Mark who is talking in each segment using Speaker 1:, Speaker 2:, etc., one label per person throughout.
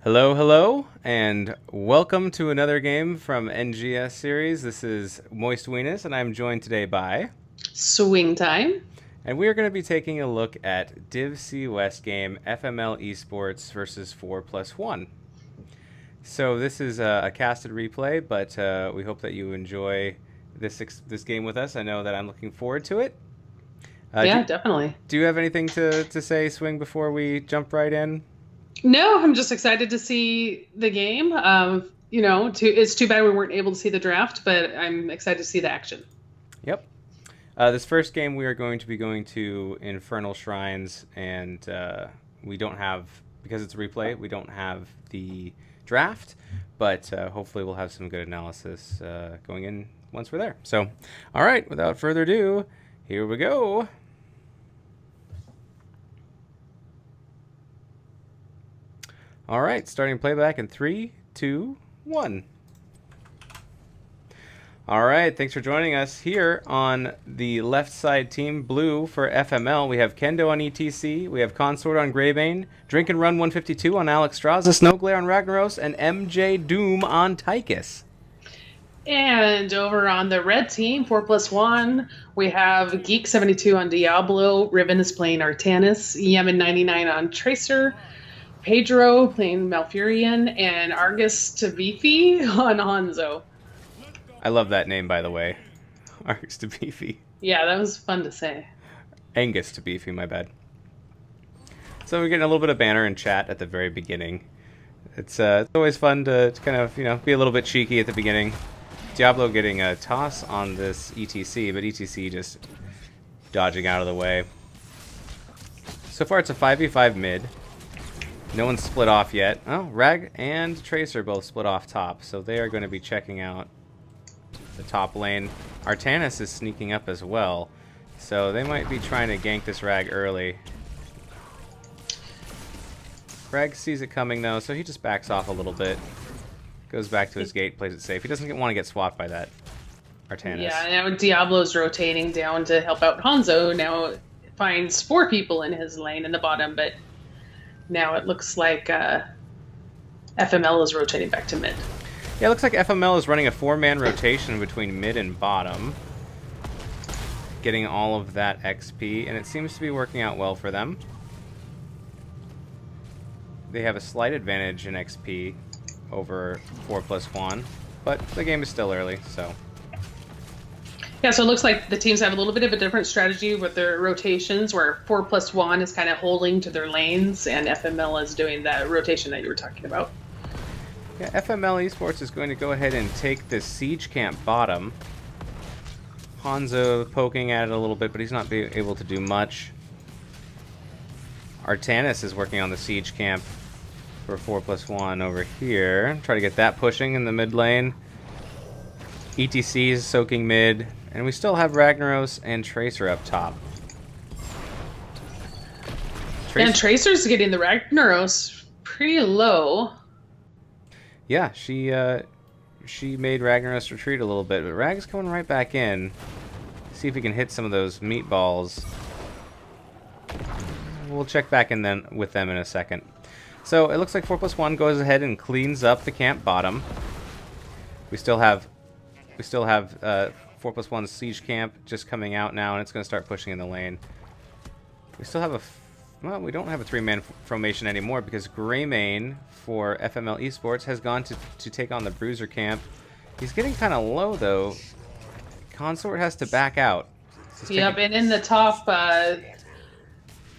Speaker 1: Hello, hello, and welcome to another game from NGS series. This is Moist Weenus, and I'm joined today by...
Speaker 2: Swing time.
Speaker 1: And we are going to be taking a look at Div C West game, FML eSports versus 4+1. So this is a casted replay, but we hope that you enjoy this game with us. I know that I'm looking forward to it.
Speaker 2: Definitely.
Speaker 1: Do you have anything to say, Swing, before we jump right in?
Speaker 2: No, I'm just excited to see the game. It's too bad we weren't able to see the draft, but I'm excited to see the action.
Speaker 1: Yep. This first game we are going to be going to Infernal Shrines, and we don't have, because it's a replay, we don't have the draft, but hopefully we'll have some good analysis going in once we're there. So, all right, without further ado, here we go. All right, starting playback in 3, 2, 1. All right, thanks for joining us here on the left side team, blue for FML. We have Kendo on ETC, we have Consort on Greybane, Drink and Run 152 on Alex Straza, Snowglare on Ragnaros, and MJ Doom on Tychus.
Speaker 2: And over on the red team, 4+1, we have Geek 72 on Diablo, Riven is playing Artanis, Yemen 99 on Tracer, Pedro playing Malfurion, and Argus Tavifi on Hanzo.
Speaker 1: I love that name, by the way. Argus Tavifi.
Speaker 2: Yeah, that was fun to say.
Speaker 1: Angus Tavifi, my bad. So we're getting a little bit of banner and chat at the very beginning. It's always fun to kind of, be a little bit cheeky at the beginning. Diablo getting a toss on this ETC, but ETC just dodging out of the way. So far it's a 5v5 mid. No one's split off yet. Oh, Rag and Tracer both split off top, so they are going to be checking out the top lane. Artanis is sneaking up as well, so they might be trying to gank this Rag early. Rag sees it coming though, so he just backs off a little bit. Goes back to his gate, plays it safe. He doesn't want to get swapped by that Artanis.
Speaker 2: Yeah, now Diablo's rotating down to help out Hanzo. Now finds 4 people in his lane in the bottom, but now it looks like FML is rotating back to mid.
Speaker 1: Yeah, it looks like FML is running a 4-man rotation between mid and bottom, getting all of that XP, and it seems to be working out well for them. They have a slight advantage in XP over 4+1, but the game is still early, so...
Speaker 2: Yeah, so it looks like the teams have a little bit of a different strategy with their rotations, where 4+1 is kind of holding to their lanes, and FML is doing that rotation that you were talking about.
Speaker 1: Yeah, FML eSports is going to go ahead and take this siege camp bottom. Hanzo poking at it a little bit, but he's not able to do much. Artanis is working on the siege camp for 4+1 over here. Try to get that pushing in the mid lane. ETC is soaking mid, and we still have Ragnaros and Tracer up top.
Speaker 2: And Tracer's getting the Ragnaros pretty low.
Speaker 1: Yeah, she made Ragnaros retreat a little bit, but Rag's coming right back in. See if he can hit some of those meatballs. We'll check back in then with them in a second. So it looks like 4+1 goes ahead and cleans up the camp bottom. We still have 4+1 siege camp just coming out now, and it's going to start pushing in the lane. We still have well, we don't have a 3-man formation anymore because Greymane for FML eSports has gone to take on the Bruiser camp. He's getting kind of low though. Consort has to back out.
Speaker 2: Yep, and in the top,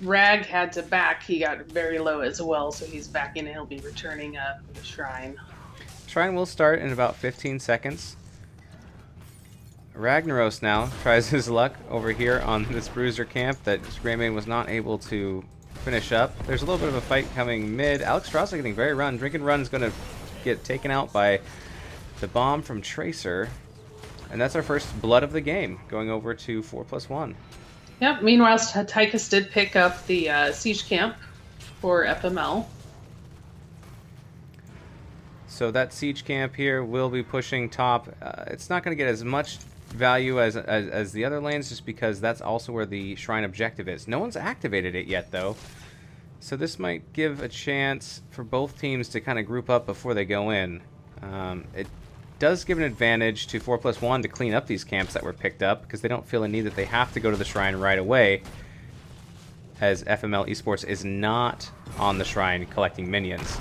Speaker 2: Rag had to back. He got very low as well, so he's backing and he'll be returning for the Shrine.
Speaker 1: Shrine will start in about 15 seconds. Ragnaros now tries his luck over here on this Bruiser camp that Greymane was not able to finish up. There's a little bit of a fight coming mid. Alex Straza getting very run. Drink and Run is going to get taken out by the bomb from Tracer. And that's our first blood of the game, going over to 4+1.
Speaker 2: Yep, meanwhile, Tychus did pick up the siege camp for FML.
Speaker 1: So that siege camp here will be pushing top. It's not going to get as much value as the other lanes, just because that's also where the Shrine objective is. No one's activated it yet, though. So this might give a chance for both teams to kind of group up before they go in. It does give an advantage to 4+1 to clean up these camps that were picked up, because they don't feel a need that they have to go to the shrine right away, as FML eSports is not on the shrine collecting minions.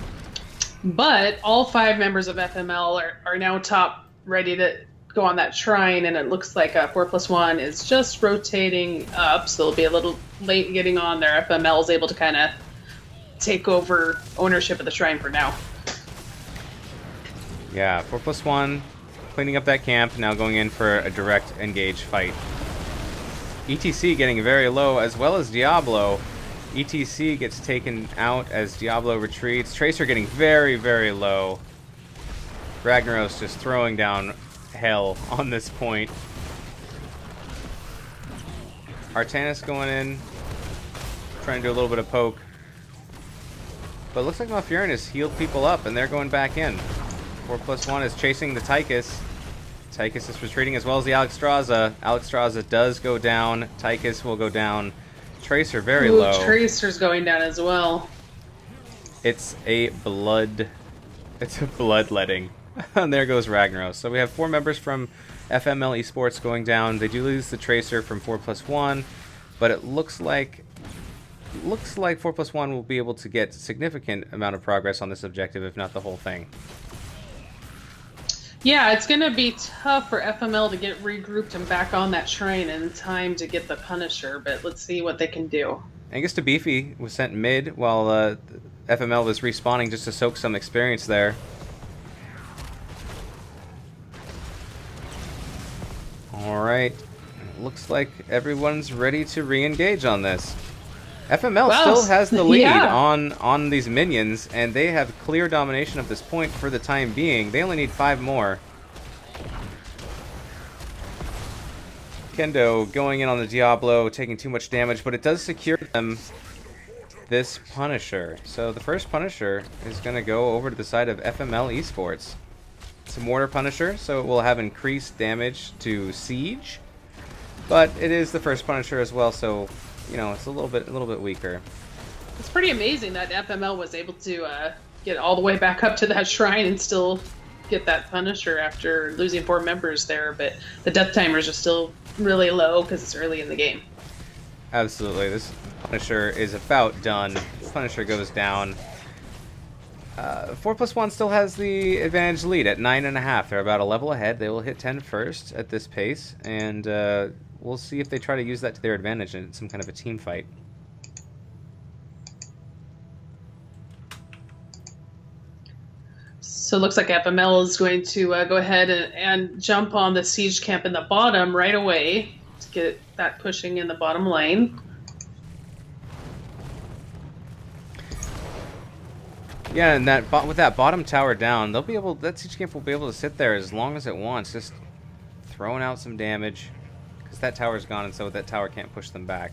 Speaker 2: But all 5 members of FML are now top, ready to go on that shrine, and it looks like 4+1 is just rotating up, so they'll be a little late getting on there. FML is able to kind of take over ownership of the shrine for now.
Speaker 1: Yeah, 4+1 cleaning up that camp, now going in for a direct engage fight. ETC getting very low, as well as Diablo. ETC gets taken out as Diablo retreats. Tracer getting very, very low. Ragnaros just throwing down hell on this point. Artanis going in, trying to do a little bit of poke. But it looks like Malfurion has healed people up, and they're going back in. 4+1 is chasing the Tychus. Tychus is retreating, as well as the Alexstrasza. Alexstrasza does go down. Tychus will go down. Tracer very low.
Speaker 2: Tracer's going down as well.
Speaker 1: It's a bloodletting. And there goes Ragnaros. So we have 4 members from FML eSports going down. They do lose the Tracer from 4+1, but it looks like 4+1 will be able to get a significant amount of progress on this objective, if not the whole thing.
Speaker 2: Yeah, it's going to be tough for FML to get regrouped and back on that shrine in time to get the Punisher, but let's see what they can do.
Speaker 1: Angus to Beefy was sent mid while FML was respawning just to soak some experience there. Alright, looks like everyone's ready to re-engage on this. FML still has the lead on these minions, and they have clear domination of this point for the time being. They only need 5 more. Kendo going in on the Diablo, taking too much damage, but it does secure them this Punisher. So the first Punisher is going to go over to the side of FML eSports. It's a Mortar Punisher, so it will have increased damage to Siege, but it is the first Punisher as well, so you know, it's a little bit weaker.
Speaker 2: It's pretty amazing that FML was able to get all the way back up to that shrine and still get that Punisher after losing 4 members there, but the death timers are still really low because it's early in the game.
Speaker 1: Absolutely. This Punisher is about done. Punisher goes down. 4+1 still has the advantage lead at 9.5. They're about a level ahead. They will hit 10 first at this pace, and we'll see if they try to use that to their advantage in some kind of a team fight.
Speaker 2: So it looks like FML is going to go ahead and jump on the siege camp in the bottom right away to get that pushing in the bottom lane.
Speaker 1: Yeah, and with that bottom tower down, they'll be able. That siege camp will be able to sit there as long as it wants, just throwing out some damage. Because that tower's gone, and so that tower can't push them back.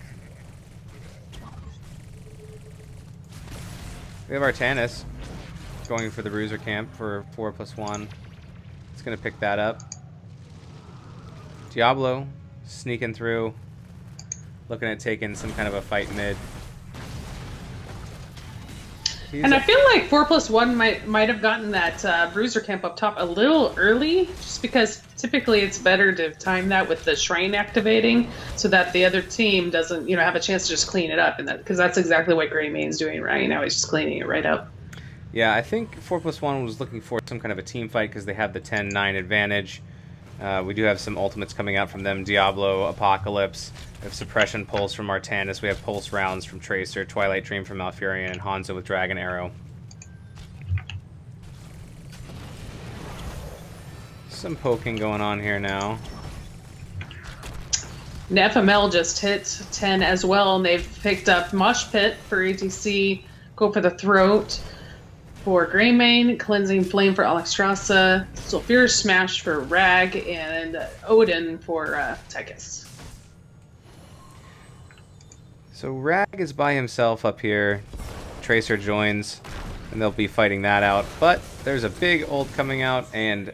Speaker 1: We have Artanis going for the Bruiser camp for 4+1. It's going to pick that up. Diablo sneaking through, looking at taking some kind of a fight mid.
Speaker 2: And I feel like 4+1 might have gotten that Bruiser camp up top a little early, just because typically it's better to time that with the shrine activating, so that the other team doesn't, have a chance to just clean it up, and because that's exactly what Greymane's doing right now. He's just cleaning it right up.
Speaker 1: Yeah, I think 4+1 was looking for some kind of a team fight because they have the 10-9 advantage. We do have some ultimates coming out from them. Diablo, Apocalypse. We have Suppression Pulse from Artanis. We have Pulse Rounds from Tracer, Twilight Dream from Malfurion, and Hanzo with Dragon Arrow. Some poking going on here now.
Speaker 2: And FML just hit 10 as well, and they've picked up Mosh Pit for ATC, Go for the Throat for Greymane, Cleansing Flame for Alexstrasza, Sulfur Smash for Rag, and Odin for Tychus.
Speaker 1: So Rag is by himself up here. Tracer joins, and they'll be fighting that out. But there's a big ult coming out, and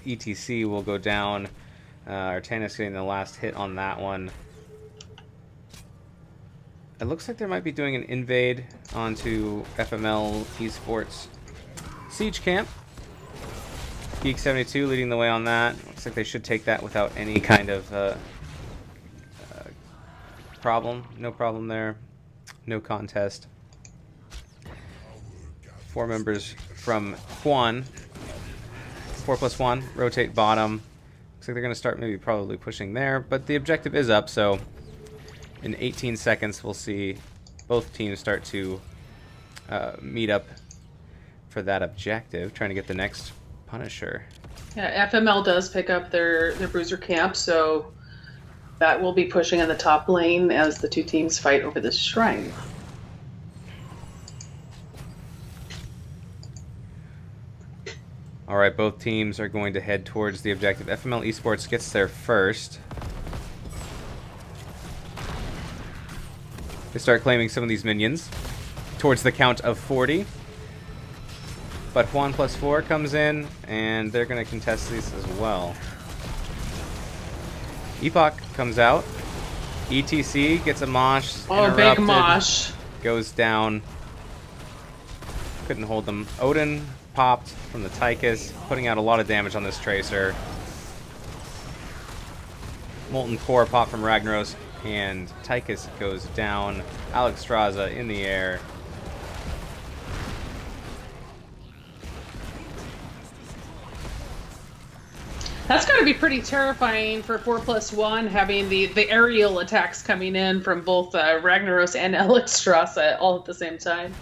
Speaker 1: ETC will go down. Artanis getting the last hit on that one. it looks like they might be doing an invade onto FML eSports Siege Camp. Geek 72 leading the way on that. Looks like they should take that without any kind of problem. No problem there. No contest. 4 members from Juan. 4+1. Rotate bottom. Looks like they're going to start maybe probably pushing there. But the objective is up, so in 18 seconds we'll see both teams start to meet up for that objective. Trying to get the next Punisher.
Speaker 2: Yeah, FML does pick up their bruiser camp, so that will be pushing in the top lane as the two teams fight over this shrine.
Speaker 1: All right, both teams are going to head towards the objective. FML eSports gets there first. They start claiming some of these minions towards the count of 40. But Juan +4 comes in, and they're going to contest these as well. Epoch comes out. ETC gets a mosh.
Speaker 2: Oh, big mosh.
Speaker 1: Goes down. Couldn't hold them. Odin popped from the Tychus, putting out a lot of damage on this Tracer. Molten Core pop from Ragnaros, and Tychus goes down. Alex Straza in the air.
Speaker 2: That's got to be pretty terrifying for 4+1, having the aerial attacks coming in from both Ragnaros and Alexstrasza all at the same time.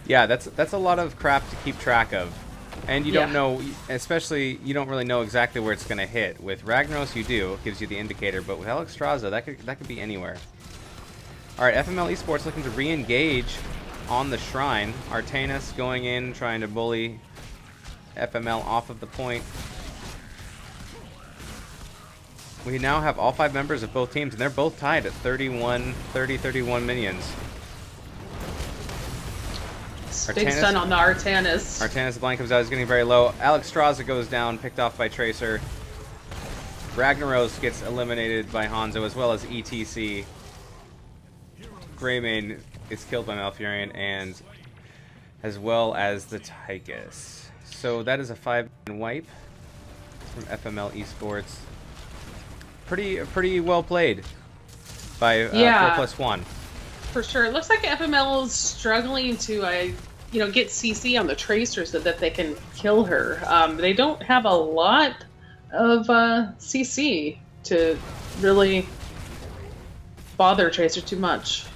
Speaker 1: Yeah, that's a lot of crap to keep track of. And you don't know, especially, you don't really know exactly where it's going to hit. With Ragnaros, you do. It gives you the indicator. But with Alexstrasza, that could be anywhere. All right, FML eSports looking to re-engage on the Shrine. Artanis going in, trying to bully FML off of the point. We now have all 5 members of both teams, and they're both tied at 31 minions.
Speaker 2: Big stun on the Artanis.
Speaker 1: Artanis, the blind comes out, is getting very low. Alexstrasza goes down, picked off by Tracer. Ragnaros gets eliminated by Hanzo, as well as ETC. Greymane is killed by Malfurion, and as well as the Tychus. So that is a 5-man wipe from FML eSports. Pretty well played by 4+1.
Speaker 2: For sure. It looks like FML is struggling to get CC on the Tracer so that they can kill her. They don't have a lot of CC to really bother Tracer too much,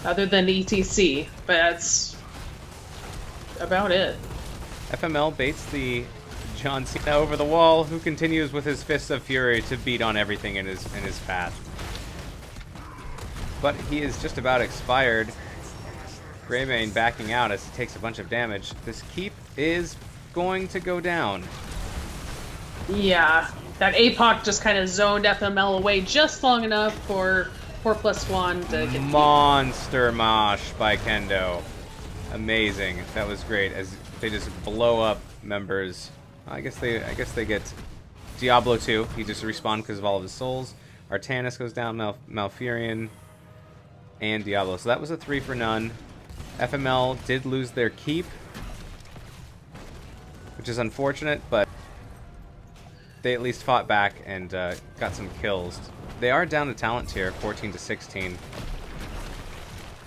Speaker 2: other than ETC, but that's about it.
Speaker 1: FML baits the John Cena over the wall, who continues with his Fists of Fury to beat on everything in his path. But he is just about expired. Greymane backing out as he takes a bunch of damage. This keep is going to go down.
Speaker 2: Yeah, that APOC just kind of zoned FML away just long enough for 4+1 to get
Speaker 1: Monster mosh by Kendo. Amazing. That was great as they just blow up members. I guess they get Diablo 2. He just respawned because of all of his souls. Artanis goes down, Malfurion, and Diablo. So that was a 3 for none. FML did lose their keep, which is unfortunate, but they at least fought back and got some kills. They are down the talent tier, 14-16.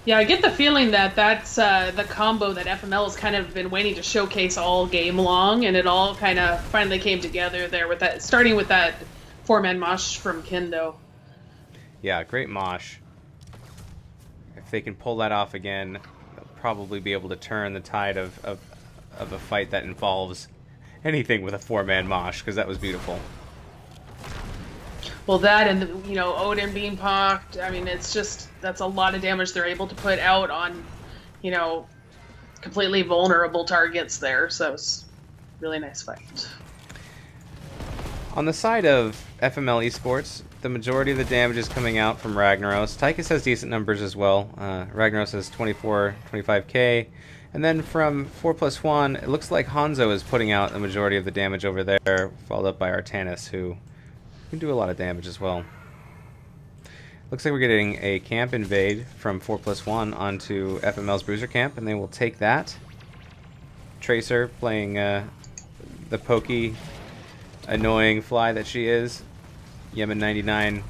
Speaker 2: Yeah, I get the feeling that that's the combo that FML has kind of been waiting to showcase all game long, and it all kind of finally came together there with that, starting with that 4-man mosh from Kendo.
Speaker 1: Yeah, great mosh. If they can pull that off again, they'll probably be able to turn the tide of a fight that involves anything with a 4-man mosh, because that was beautiful.
Speaker 2: Well, that and Odin being pocked. I mean, it's just that's a lot of damage they're able to put out on, completely vulnerable targets there. So it's a really nice fight.
Speaker 1: On the side of FML eSports, the majority of the damage is coming out from Ragnaros. Tychus has decent numbers as well. Ragnaros has 25k. And then from 4+1, it looks like Hanzo is putting out the majority of the damage over there, followed up by Artanis, who can do a lot of damage as well. Looks like we're getting a camp invade from 4+1 onto FML's Bruiser camp, and they will take that. Tracer playing the pokey, annoying fly that she is. Yemen99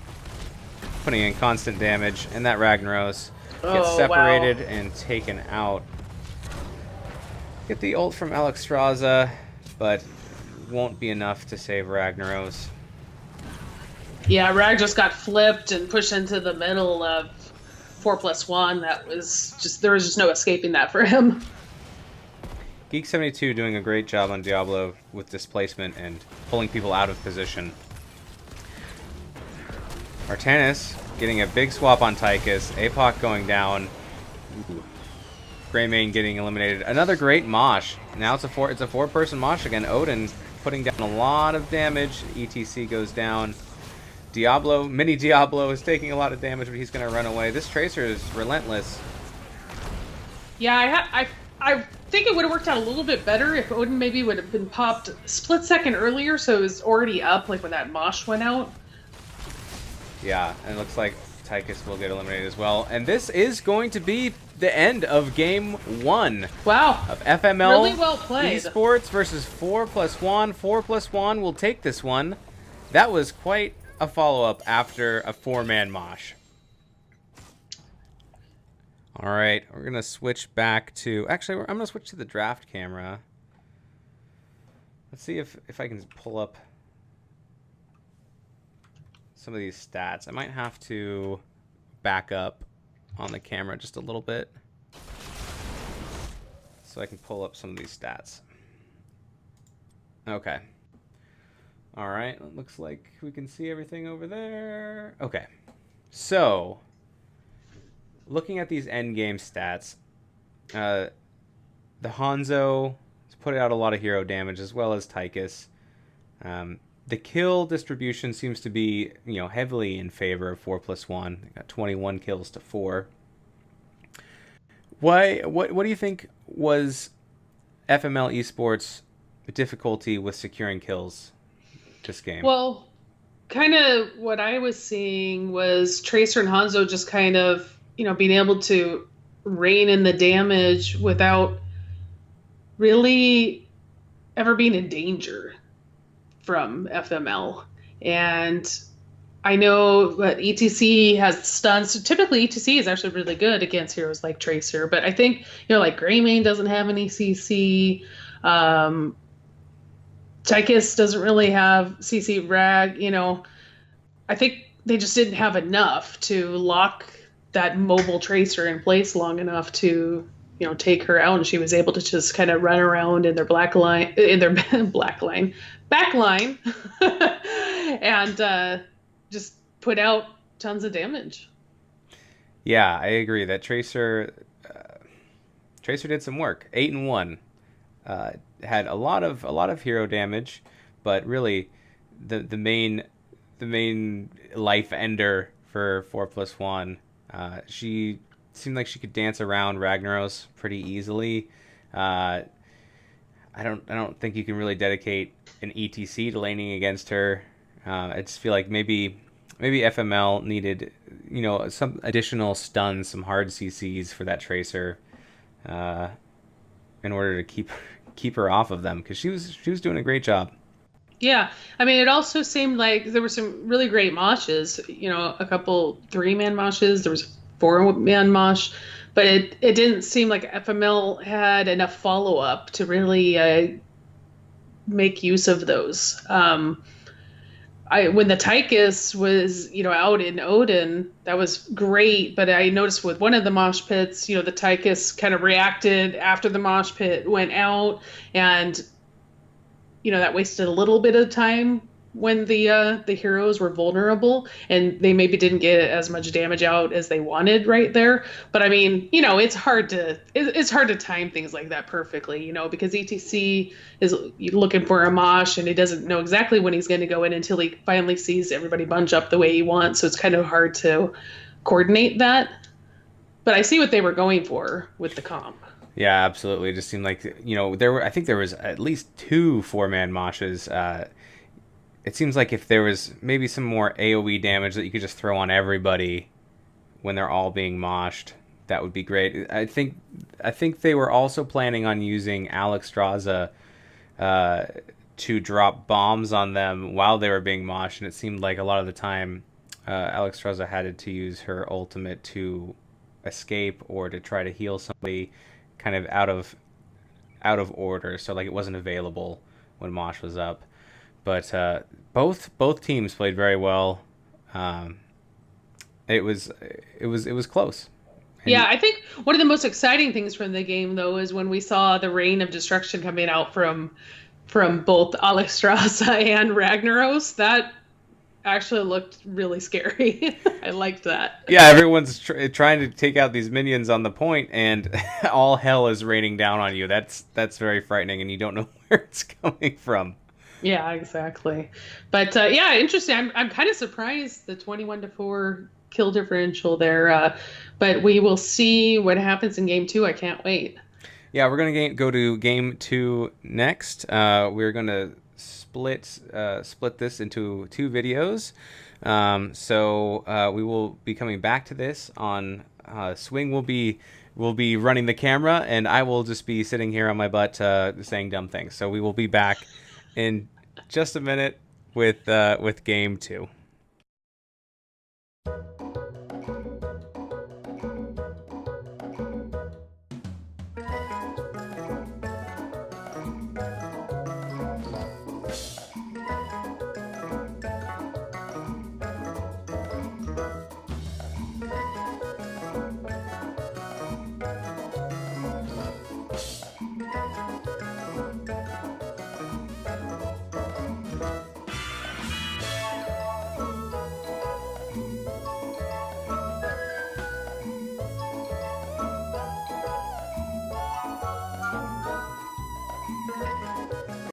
Speaker 1: putting in constant damage, and that Ragnaros gets separated and taken out. Get the ult from Alexstrasza, but won't be enough to save Ragnaros.
Speaker 2: Yeah, Rag just got flipped and pushed into the middle of 4+1. There was just no escaping that for him.
Speaker 1: Geek72 doing a great job on Diablo with displacement and pulling people out of position. Artanis getting a big swap on Tychus. Apoc going down. Greymane getting eliminated. Another great mosh. Now it's a four-person mosh again. Odin putting down a lot of damage. ETC goes down. Mini Diablo is taking a lot of damage, but he's going to run away. This Tracer is relentless.
Speaker 2: Yeah, I think it would have worked out a little bit better if Odin maybe would have been popped a split second earlier, so it was already up, like when that mosh went out.
Speaker 1: Yeah, and it looks like Tychus will get eliminated as well. And this is going to be the end of Game 1.
Speaker 2: Wow.
Speaker 1: Of FML
Speaker 2: really well played.
Speaker 1: eSports versus 4+1. 4+1 will take this one. That was quite a follow-up after a 4-man mosh. All right, we're going to switch back to... Actually, I'm going to switch to the draft camera. Let's see if I can pull up some of these stats. I might have to back up on the camera just a little bit so I can pull up some of these stats. Okay. All right, it looks like we can see everything over there. Okay, so looking at these endgame stats, the Hanzo has put out a lot of hero damage as well as Tychus. The kill distribution seems to be, heavily in favor of 4+1. They got 21 kills to 4. What do you think was FML eSports' difficulty with securing kills this game?
Speaker 2: Well, kind of what I was seeing was Tracer and Hanzo just kind of, being able to rein in the damage without really ever being in danger from FML. And I know that ETC has stuns. So typically, ETC is actually really good against heroes like Tracer. But I think, like Greymane doesn't have any CC. Tychus doesn't really have CC. Rag, I think they just didn't have enough to lock that mobile Tracer in place long enough to, take her out. And she was able to just kind of run around in their back line, and just put out tons of damage.
Speaker 1: Yeah, I agree that Tracer did some work. 8-1. Had a lot of hero damage, but really the main life ender for 4+1. She seemed like she could dance around Ragnaros pretty easily. I don't think you can really dedicate an ETC to laning against her. I just feel like maybe FML needed some additional stuns, some hard CCs for that Tracer, in order to keep her off of them, because she was doing a great job.
Speaker 2: Yeah, I mean, it also seemed like there were some really great moshes. A couple 3-man moshes. There was a 4-man mosh, but it didn't seem like FML had enough follow up to really make use of those. When the Tychus was, out in Odin, that was great. But I noticed with one of the mosh pits, the Tychus kind of reacted after the mosh pit went out, and that wasted a little bit of time when the heroes were vulnerable, and they maybe didn't get as much damage out as they wanted right there. But I mean, it's hard to time things like that perfectly, because ETC is looking for a mosh, and he doesn't know exactly when he's going to go in until he finally sees everybody bunch up the way he wants. So it's kind of hard to coordinate that. But I see what they were going for with the comp.
Speaker 1: Yeah, absolutely. It just seemed like, I think there was at least 2 4-man moshes. it seems like if there was maybe some more AoE damage that you could just throw on everybody when they're all being moshed, that would be great. I think they were also planning on using Alex Straza to drop bombs on them while they were being moshed, and it seemed like a lot of the time Alex Straza had to use her ultimate to escape or to try to heal somebody kind of out of order, so like it wasn't available when Mosh was up. But both teams played very well. Um, it was close. And
Speaker 2: Yeah, I think one of the most exciting things from the game though is when we saw the rain of destruction coming out from both Alexstrasza and Ragnaros. That actually looked really scary. I liked that.
Speaker 1: yeah, everyone's trying to take out these minions on the point, and all hell is raining down on you. That's very frightening, and you don't know where it's coming from.
Speaker 2: Yeah, exactly. But yeah, interesting. I'm kind of surprised the 21-4 kill differential there. But we will see what happens in game two. I can't wait.
Speaker 1: Yeah, we're gonna go to game two next. We're gonna split this into two videos. So we will be coming back to this on Swing. Will be running the camera, and I will just be sitting here on my butt saying dumb things. So we will be back in just a minute with game two.